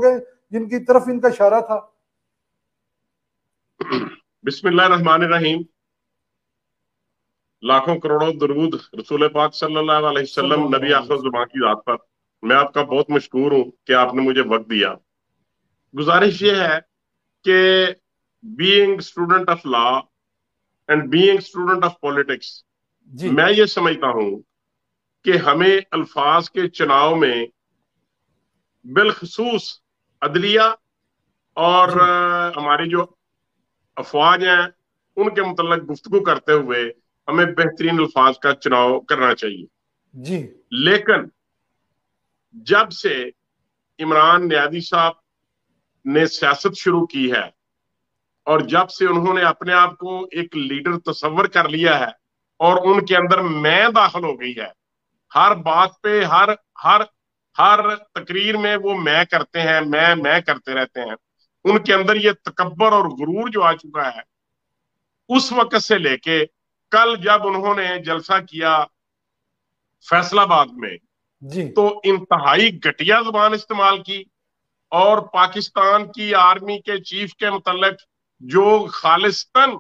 लोग हैं जिनकी तरफ इनका इशारा था? बिस्मिल्लाहिर्रहमानिर्रहीम। लाखों करोड़ों दरूद रसूल पाक सल्लल्लाहु अलैहि वसल्लम नबी आखिर ज़ुबान की रात पर। मैं आपका बहुत मशकूर हूं कि आपने मुझे वक्त दिया। गुजारिश ये है कि being student of law and being student of politics, मैं ये समझता हूं कि हमें अल्फाज के चुनाव में बिलखसूस अदलिया और हमारी जो अफवाज हैं उनके मुतल्लिक गुफ्तगू करते हुए हमें बेहतरीन अल्फाज का चुनाव करना चाहिए जी। लेकिन जब से इमरान नियाज़ी साहब ने सियासत शुरू की है और जब से उन्होंने अपने आप को एक लीडर तस्वर कर लिया है और उनके अंदर मैं दाखिल हो गई है, हर बात पे हर हर हर तकरीर में वो मैं करते हैं, मैं करते रहते हैं। उनके अंदर ये तकब्बर और गुरूर जो आ चुका है, उस वक्त से लेके कल जब उन्होंने जलसा किया फैसलाबाद में जी। तो इंतहाई घटिया जुबान इस्तेमाल की और पाकिस्तान की आर्मी के चीफ के मुतल्लिक जो खालिस्तान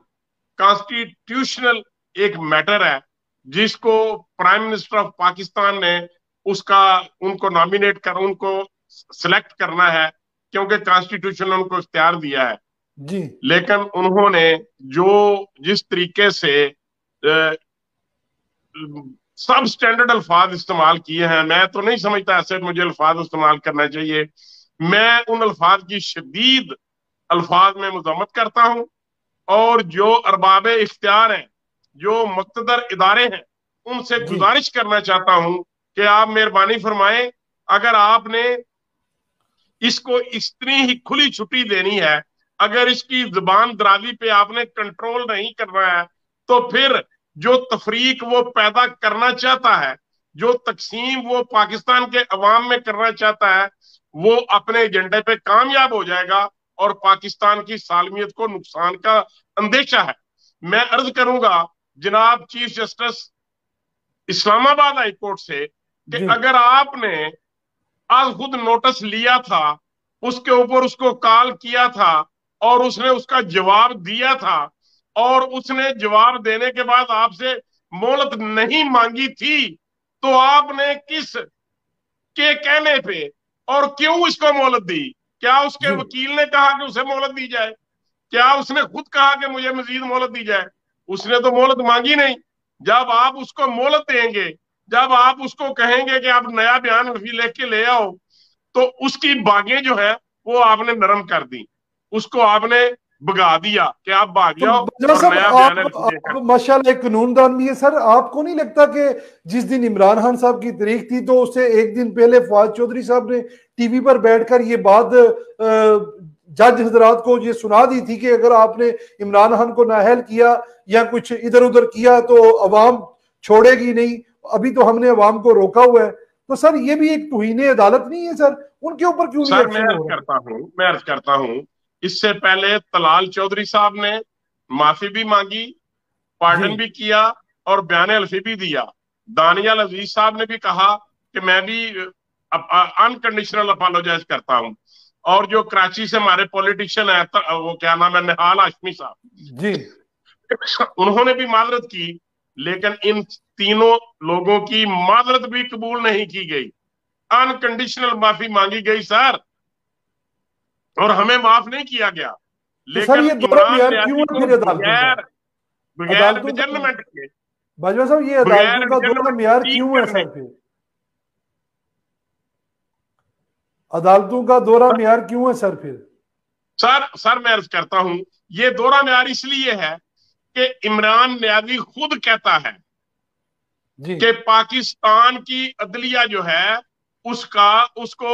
कॉन्स्टिट्यूशनल एक मैटर है जिसको प्राइम मिनिस्टर ऑफ पाकिस्तान ने उसका उनको नॉमिनेट कर उनको सिलेक्ट करना है क्योंकि कॉन्स्टिट्यूशन ने उनको इख्तियार दिया है। जी। लेकिन उन्होंने जो जिस तरीके से सब स्टैंडर्ड अल्फाज इस्तेमाल किए हैं, मैं तो नहीं समझता ऐसे मुझे अल्फाज इस्तेमाल करना चाहिए। मैं उन अल्फाज की शदीद अल्फाज में मजम्मत करता हूं और जो अरबाब इख्तियार हैं, जो मुक़्तदर इदारे हैं, उनसे गुजारिश करना चाहता हूं कि आप मेहरबानी फरमाएं, अगर आपने इसको इतनी ही खुली छुट्टी देनी है, अगर इसकी जुबान दराजी पे आपने कंट्रोल नहीं करना है, तो फिर जो तफरीक वो पैदा करना चाहता है, जो तकसीम वो पाकिस्तान के अवाम में करना चाहता है, वो अपने एजेंडे पे कामयाब हो जाएगा और पाकिस्तान की सालमियत को नुकसान का अंदेशा है। मैं अर्ज करूंगा जनाब chief justice Islamabad high court से कि अगर आपने आज खुद नोटिस लिया था, उसके ऊपर उसको कॉल किया था और उसने उसका जवाब दिया था और उसने जवाब देने के बाद आपसे मोहलत नहीं मांगी थी, तो आपने किस के कहने पे और क्यों इसको मोहलत दी? क्या उसके वकील ने कहा कि उसे मोहलत दी जाए? क्या उसने खुद कहा कि मुझे मजीद मोहलत दी जाए? उसने तो मोहलत मांगी नहीं। जब आप उसको मोहलत देंगे, जब आप उसको कहेंगे कि आप नया बयान लेके ले आओ, तो उसकी बागें जो है वो आपने नरम कर दी, उसको आपने भगा दिया कि आप भाग तो जाओ और नया बयान आप माशाल्लाह एक कानूनदान भी है सर, आपको नहीं लगता कि जिस दिन इमरान खान साहब की तारीख थी तो उससे एक दिन पहले फवाद चौधरी साहब ने टीवी पर बैठकर ये बात जज हजरात को ये सुना दी थी कि अगर आपने इमरान खान को नाअहल किया या कुछ इधर उधर किया तो अवाम छोड़ेगी नहीं, अभी तो हमने अवाम को रोका हुआ है। तो सर ये भी एक तौहीन अदालत नहीं है सर? उनके ऊपर क्यों नहीं एक्शन हो रहा? मैं अर्ज करता हूं, इससे पहले तलाल चौधरी साहब ने माफी भी मांगी, पार्डन भी किया और बयान अल्फी भी दिया। दानियाल अजीज साहब ने भी कहा कि मैं भी अनकंडीशनल अपोलोजाइज करता हूं। और जो कराची से हमारे पॉलिटिशियन है, वो क्या नाम है, निहाल हाशमी साहब जी, उन्होंने भी माजरत की, लेकिन इन तीनों लोगों की माजरत भी कबूल नहीं की गई। अनकंडीशनल माफी मांगी गई सर, और हमें माफ नहीं किया गया। सर लेकिन ये दोहरा इमरान म्यार क्यों न्याजी है को फिर अदालतों का? बगैर अदालतों का एडजर्नमेंट के, बाजवा साहब ये बगैर अदालतों का दोहरा एडजर्नमेंट म्यार ठीक क्यों है करने, सर? फिर अदालतों का दोहरा म्यार क्यों है सर? फिर सर मैं अर्ज करता हूं, ये दोहरा म्यार इसलिए है कि इमरान न्याजी खुद कहता है कि पाकिस्तान की अदलिया जो है उसको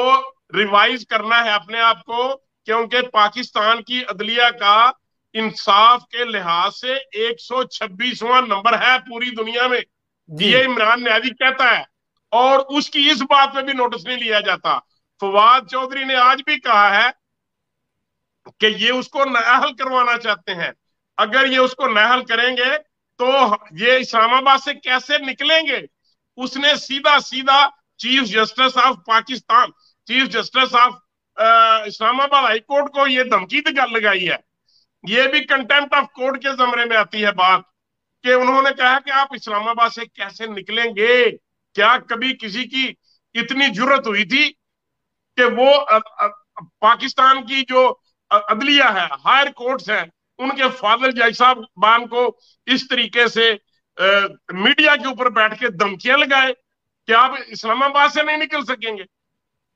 रिवाइज करना है अपने आप को, क्योंकि पाकिस्तान की अदलिया का इंसाफ के लिहाज से 126वां नंबर है पूरी दुनिया में। ये इमरान न्याजी कहता है और उसकी इस बात पे भी नोटिस नहीं लिया जाता। फवाद चौधरी ने आज भी कहा है कि ये उसको नाअहल करवाना चाहते हैं। अगर ये उसको नाअहल करेंगे तो ये इस्लामाबाद से कैसे निकलेंगे? उसने सीधा सीधा chief justice of Pakistan, chief justice of Islamabad high court को ये धमकी तो गल लगाई है, ये भी कंटेम्प्ट ऑफ कोर्ट के जमरे में आती है बात, कि उन्होंने कहा कि आप इस्लामाबाद से कैसे निकलेंगे। क्या कभी किसी की इतनी जुर्रत हुई थी कि वो पाकिस्तान की जो अदलिया है, हायर कोर्ट्स हैं, उनके फादल जज साहब बान को इस तरीके से मीडिया के ऊपर बैठ के धमकियां लगाए कि आप इस्लामाबाद से नहीं निकल सकेंगे।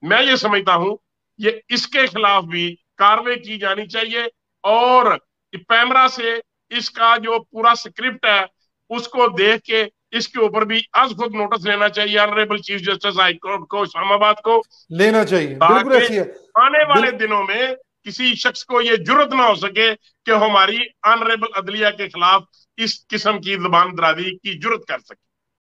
मैं ये समझता हूं ये इसके खिलाफ भी कार्रवाई की जानी चाहिए, और पैमरा से इसका जो पूरा स्क्रिप्ट है उसको देख के इसके ऊपर भी आज खुद नोटिस लेना चाहिए honourable chief justice high court को, इस्लामाबाद को लेना चाहिए। बिल्कुल ताकि ऐसी है। आने वाले दिनों में किसी शख्स को ये जरूरत ना हो सके कि हमारी ऑनरेबल अदलिया के खिलाफ इस किस्म की जुबान दराजी की जरूरत कर सके।